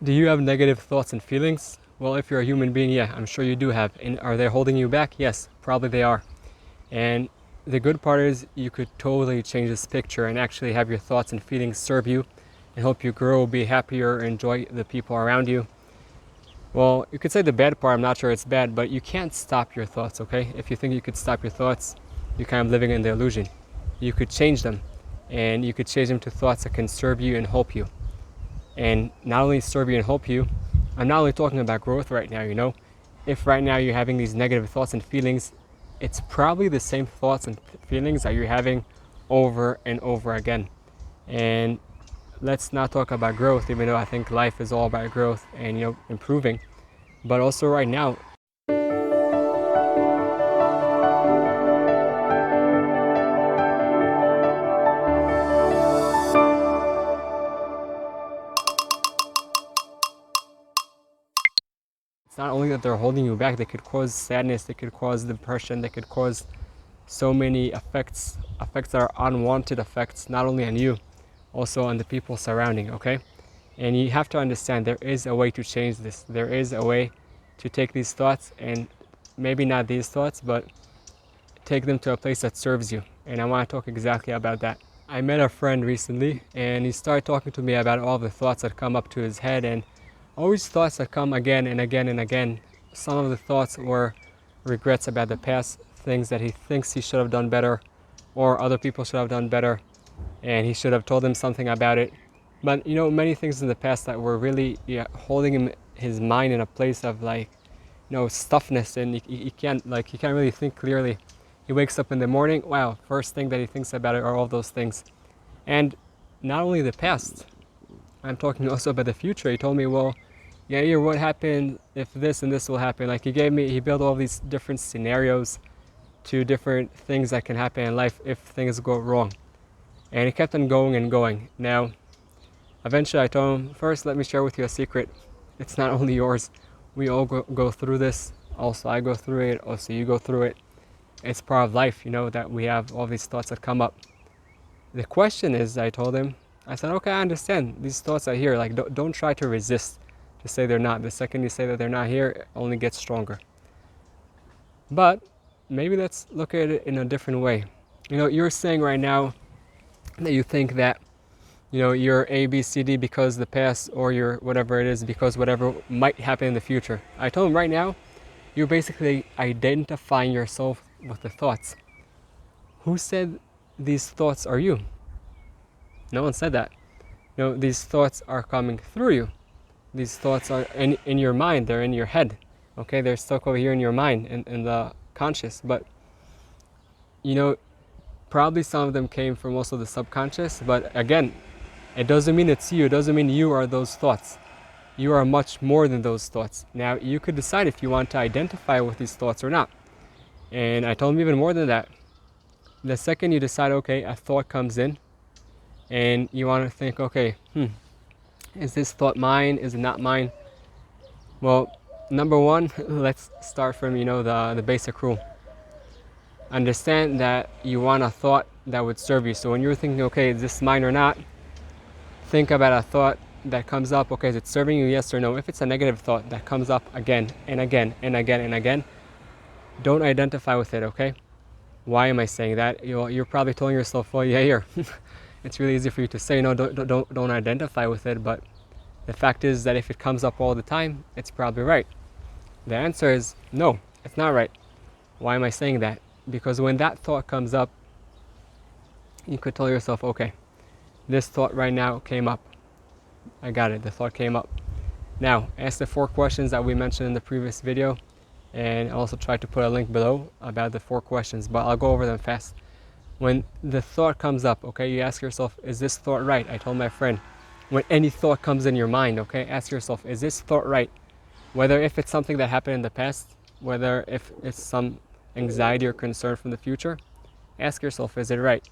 Do you have negative thoughts and feelings? Well, if you're a human being, yeah, I'm sure you do have. And are they holding you back? Yes, probably they are. And the good part is you could totally change this picture and actually have your thoughts and feelings serve you and help you grow, be happier, enjoy the people around you. Well, you could say the bad part, I'm not sure it's bad, but you can't stop your thoughts, okay? If you think you could stop your thoughts, you're kind of living in the illusion. You could change them, and you could change them to thoughts that can serve you and help you. And not only serve you and help you, I'm not only talking about growth right now, you know? If right now you're having these negative thoughts and feelings, it's probably the same thoughts and feelings that you're having over and over again. And let's not talk about growth, even though I think life is all about growth and, you know, improving. But also right now, it's not only that they're holding you back, they could cause sadness, they could cause depression, they could cause so many effects that are unwanted effects, not only on you, also on the people surrounding, okay? And you have to understand there is a way to change this. There is a way to take these thoughts and maybe not these thoughts, but take them to a place that serves you. And I want to talk exactly about that. I met a friend recently and he started talking to me about all the thoughts that come up to his head and always thoughts that come again and again and again. Some of the thoughts were regrets about the past, things that he thinks he should have done better or other people should have done better and he should have told them something about it. But you know, many things in the past that were really, yeah, holding his mind in a place of like, you know, stuffness, and he can't really think clearly. He wakes up in the morning, wow, first thing that he thinks about it are all those things. And not only the past, I'm talking also about the future. He told me, well, yeah, what happened if this and this will happen? Like he built all these different scenarios to different things that can happen in life if things go wrong. And he kept on going and going. Now, eventually I told him, first, let me share with you a secret. It's not only yours. We all go through this. Also, I go through it. Also, you go through it. It's part of life, you know, that we have all these thoughts that come up. The question is, I told him, I said, okay, I understand. These thoughts are here. Like, don't try to resist to say they're not. The second you say that they're not here, it only gets stronger. But maybe let's look at it in a different way. You know, you're saying right now that you think that, you know, you're A, B, C, D because the past, or you're whatever it is because whatever might happen in the future. I told him right now, you're basically identifying yourself with the thoughts. Who said these thoughts are you? No one said that. You know, these thoughts are coming through you. These thoughts are in your mind, they're in your head. Okay, they're stuck over here in your mind, in the conscious. But, you know, probably some of them came from also the subconscious. But again, it doesn't mean it's you. It doesn't mean you are those thoughts. You are much more than those thoughts. Now, you could decide if you want to identify with these thoughts or not. And I told him even more than that. The second you decide, okay, a thought comes in, and you want to think, okay, is this thought mine? Is it not mine? Well, number one, let's start from, you know, the basic rule. Understand that you want a thought that would serve you. So when you're thinking, okay, is this mine or not? Think about a thought that comes up. Okay, is it serving you, yes or no? If it's a negative thought that comes up again and again and again and again, don't identify with it, okay? Why am I saying that? You're probably telling yourself, well, yeah, here. It's really easy for you to say, no, don't identify with it. But the fact is that if it comes up all the time, it's probably right. The answer is no, it's not right. Why am I saying that? Because when that thought comes up, you could tell yourself, okay, this thought right now came up. I got it, the thought came up. Now, ask the 4 questions that we mentioned in the previous video, and I'll also try to put a link below about the 4 questions, but I'll go over them fast. When the thought comes up, okay, you ask yourself, is this thought right? I told my friend, when any thought comes in your mind, okay, ask yourself, is this thought right? Whether if it's something that happened in the past, whether if it's some anxiety or concern from the future, ask yourself, is it right?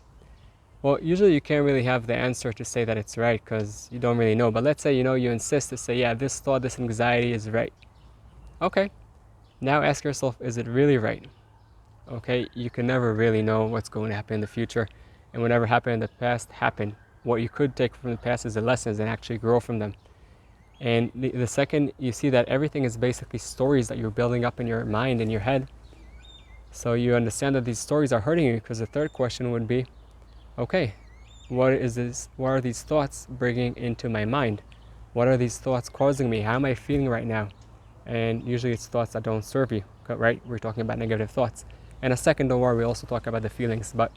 Well, usually you can't really have the answer to say that it's right because you don't really know. But let's say, you know, you insist to say, yeah, this thought, this anxiety is right. Okay, now ask yourself, is it really right? Okay, you can never really know what's going to happen in the future. And whatever happened in the past, happened. What you could take from the past is the lessons and actually grow from them. And the second you see that everything is basically stories that you're building up in your mind, in your head, so you understand that these stories are hurting you, because the third question would be, okay, what are these thoughts bringing into my mind? What are these thoughts causing me? How am I feeling right now? And usually it's thoughts that don't serve you, right? We're talking about negative thoughts. And a second, don't worry, we also talk about the feelings. But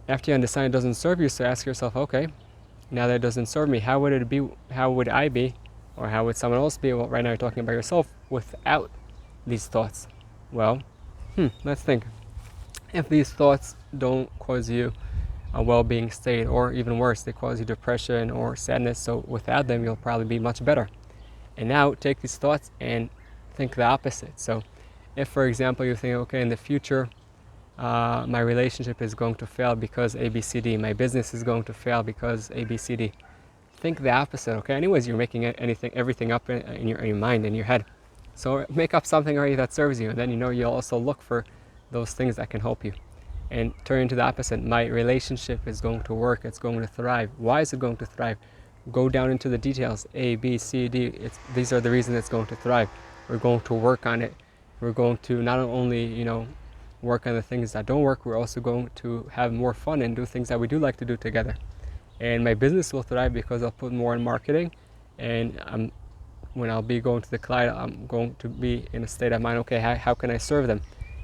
after you understand it doesn't serve you, so ask yourself, okay, now that it doesn't serve me, how would it be, how would I be, or how would someone else be? Well, right now you're talking about yourself without these thoughts. Well, let's think. If these thoughts don't cause you a well-being state, or even worse, they cause you depression or sadness, so without them you'll probably be much better. And now take these thoughts and think the opposite. So if, for example, you think, okay, in the future my relationship is going to fail because ABCD, my business is going to fail because ABCD, think the opposite. Okay, anyways, you're making everything up in your mind, in your head. So make up something already that serves you, and then you'll also look for those things that can help you. And turn into the opposite. My relationship is going to work, it's going to thrive. Why is it going to thrive? Go down into the details. A, B, C, D. These are the reasons it's going to thrive. We're going to work on it. We're going to not only, work on the things that don't work, we're also going to have more fun and do things that we do like to do together. And my business will thrive because I'll put more in marketing, and when I'll be going to the client, I'm going to be in a state of mind, okay, how can I serve them?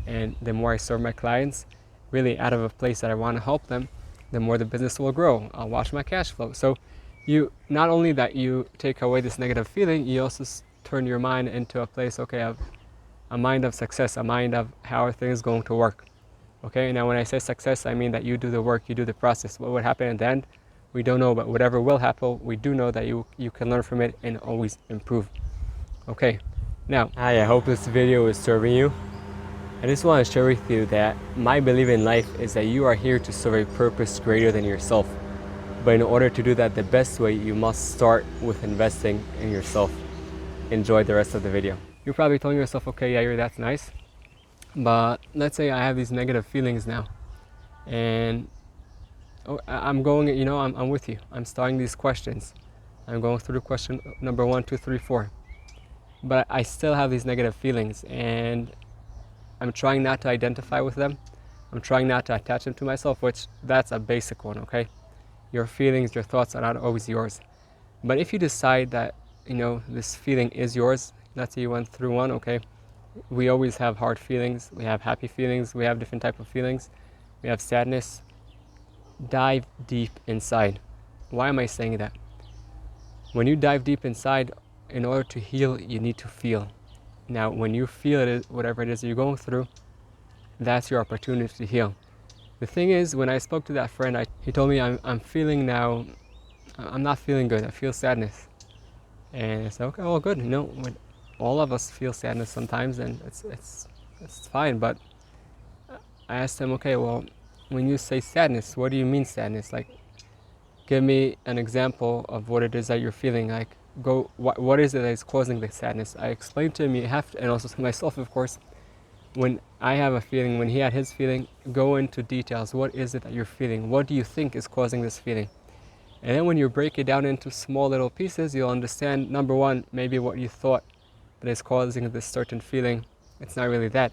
And the more I serve my clients, really out of a place that I want to help them, the more the business will grow. I'll watch my cash flow. So you, not only that you take away this negative feeling, you also turn your mind into a place, okay, of a mind of success, a mind of how are things going to work. Okay, now when I say success, I mean that you do the work, you do the process. What would happen at the end, we don't know, but whatever will happen, we do know that you can learn from it and always improve. Okay, now, I hope this video is serving you. I just want to share with you that my belief in life is that you are here to serve a purpose greater than yourself. But in order to do that the best way, you must start with investing in yourself. Enjoy the rest of the video. You're probably telling yourself, okay, Yair, that's nice, but let's say I have these negative feelings now, and I'm going, I'm with you. I'm starting these questions. I'm going through question number 1, 2, 3, 4. But I still have these negative feelings, and I'm trying not to identify with them. I'm trying not to attach them to myself, which that's a basic one, okay? Your feelings, your thoughts are not always yours. But if you decide that, this feeling is yours, let's say you went through one, okay? We always have hard feelings, we have happy feelings, we have different type of feelings, we have sadness. Dive deep inside. Why am I saying that? When you dive deep inside, in order to heal, you need to feel. Now, when you feel it, whatever it is you're going through, that's your opportunity to heal. The thing is, when I spoke to that friend, he told me, I'm feeling now, I'm not feeling good, I feel sadness. And I said, okay, well, good. All of us feel sadness sometimes, and it's fine. But I asked him, okay, well, when you say sadness, what do you mean sadness? Like, give me an example of what it is that you're feeling. Like, what is it that is causing the sadness? I explained to him, you have to, and also to myself, of course, when I have a feeling, when he had his feeling, go into details. What is it that you're feeling? What do you think is causing this feeling? And then when you break it down into small little pieces, you'll understand, number one, maybe what you thought that is causing this certain feeling, it's not really that.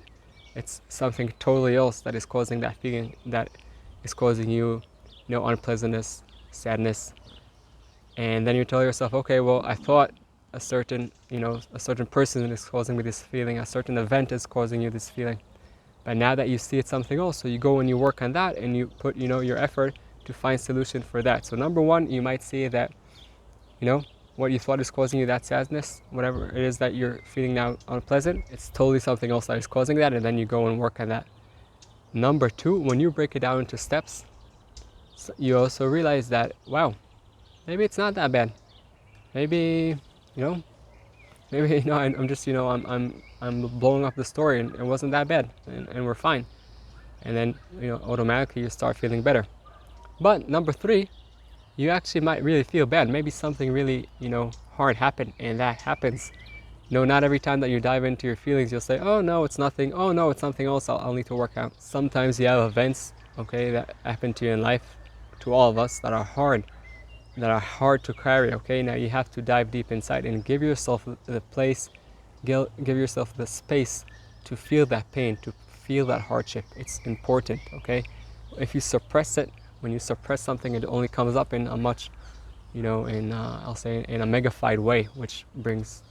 It's something totally else that is causing that feeling, that is causing you, unpleasantness, sadness. And then you tell yourself, okay, well, I thought a certain person is causing me this feeling, a certain event is causing you this feeling. But now that you see it's something else, so you go and you work on that, and you put, your effort to find solution for that. So number one, you might see that, what you thought is causing you that sadness, whatever it is that you're feeling now unpleasant, it's totally something else that is causing that, and then you go and work on that. Number two, when you break it down into steps, you also realize that, wow, maybe it's not that bad. Maybe, I'm just, I'm blowing up the story, and it wasn't that bad, and we're fine. And then, automatically you start feeling better. But number three, you actually might really feel bad. Maybe something really, hard happened, and that happens. Not every time that you dive into your feelings, you'll say, oh no, it's nothing. Oh no, it's something else I'll need to work out. Sometimes you have events, okay, that happen to you in life, to all of us, that are hard. that are hard to carry. Okay, now you have to dive deep inside and give yourself the place, give yourself the space to feel that pain, to feel that hardship. It's important. Okay, if you suppress it, when you suppress something, it only comes up in a much, I'll say in a magnified way, which brings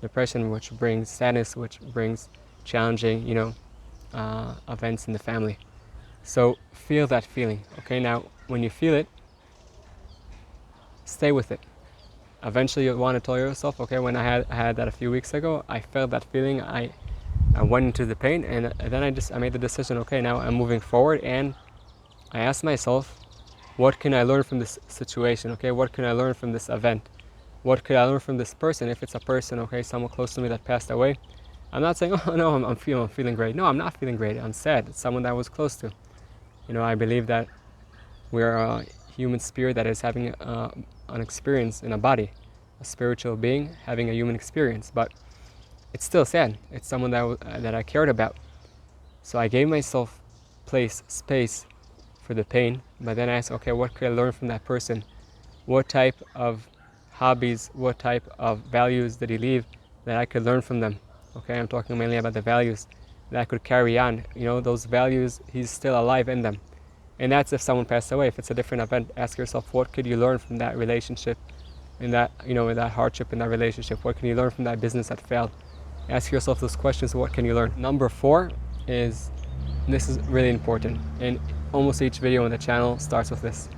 depression, which brings sadness, which brings challenging, events in the family. So feel that feeling. Okay, now when you feel it, stay with it. Eventually you'll want to tell yourself, okay, when I had that a few weeks ago, I felt that feeling, I went into the pain, and then I made the decision, okay, now I'm moving forward, and I asked myself, what can I learn from this situation? Okay, what can I learn from this event? What could I learn from this person? If it's a person, okay, someone close to me that passed away, I'm not saying, oh no, I'm feeling great. No, I'm not feeling great. I'm sad. It's someone that I was close to. I believe that we're a human spirit that is having an experience in a body, a spiritual being having a human experience, but it's still sad. It's someone that I cared about. So I gave myself space for the pain, but then I asked, okay, what could I learn from that person? What type of hobbies, what type of values did he leave that I could learn from them? Okay, I'm talking mainly about the values that I could carry on. Those values, he's still alive in them. And that's if someone passed away. If it's a different event, ask yourself, what could you learn from that relationship, in that hardship in that relationship? What can you learn from that business that failed? Ask yourself those questions. What can you learn? Number 4 is, this is really important, and almost each video on the channel starts with this.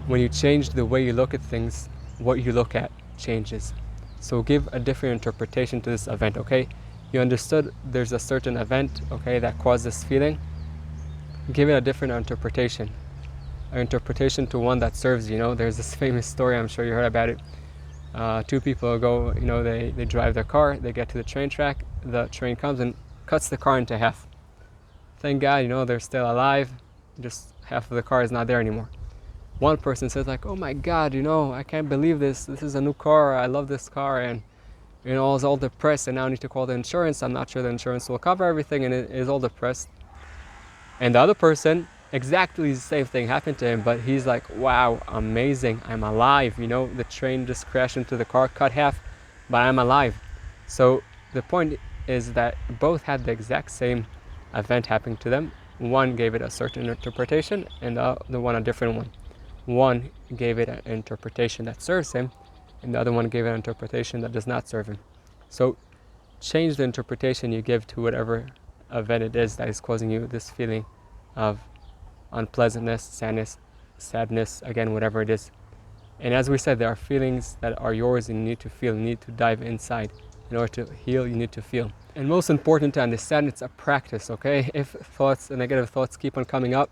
When you change the way you look at things, what you look at changes. So give a different interpretation to this event. Okay, you understood there's a certain event, okay, that caused this feeling. Give it a different interpretation, an interpretation to one that serves you. There's this famous story, I'm sure you heard about it. 2 people go, they drive their car, they get to the train track, the train comes and cuts the car into half. Thank God, they're still alive, just half of the car is not there anymore. One person says like, oh my God, I can't believe this is a new car, I love this car, and I was all depressed, and now I need to call the insurance, I'm not sure the insurance will cover everything, and it is all depressed. And the other person, exactly the same thing happened to him, but he's like, wow, amazing, I'm alive, the train just crashed into the car, cut half, but I'm alive. So the point is that both had the exact same event happening to them. One gave it a certain interpretation, and the other one a different one. One gave it an interpretation that serves him, and the other one gave it an interpretation that does not serve him. So change the interpretation you give to whatever event it is that is causing you this feeling of unpleasantness, sadness, again, whatever it is. And as we said, there are feelings that are yours and you need to feel, you need to dive inside. In order to heal, you need to feel. And most important to understand, it's a practice, okay? If negative thoughts keep on coming up,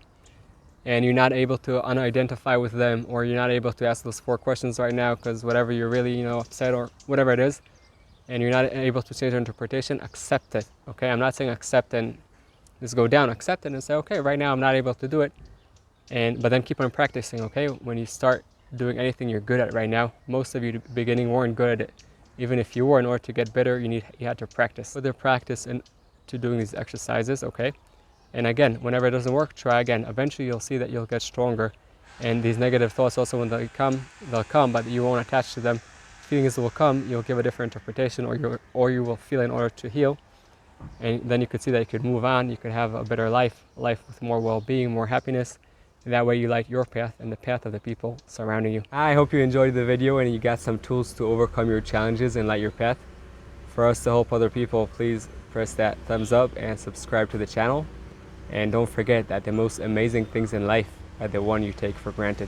and you're not able to unidentify with them, or you're not able to ask those 4 questions right now because whatever you're really, upset or whatever it is, and you're not able to change your interpretation, accept it, okay? I'm not saying accept and just go down. Accept it and say, okay, right now I'm not able to do it, but then keep on practicing, okay? When you start doing anything you're good at right now, most of you at the beginning weren't good at it. Even if you were, in order to get better, you had to practice. Put the practice into doing these exercises, okay? And again, whenever it doesn't work, try again. Eventually you'll see that you'll get stronger. And these negative thoughts also, when they'll come, but you won't attach to them. Feelings will come, you'll give a different interpretation, or you will feel in order to heal. And then you could see that you could move on, you could have a better life with more well-being, more happiness. And that way you light your path and the path of the people surrounding you. I hope you enjoyed the video and you got some tools to overcome your challenges and light your path. For us to help other people, please press that thumbs up and subscribe to the channel. And don't forget that the most amazing things in life are the one you take for granted.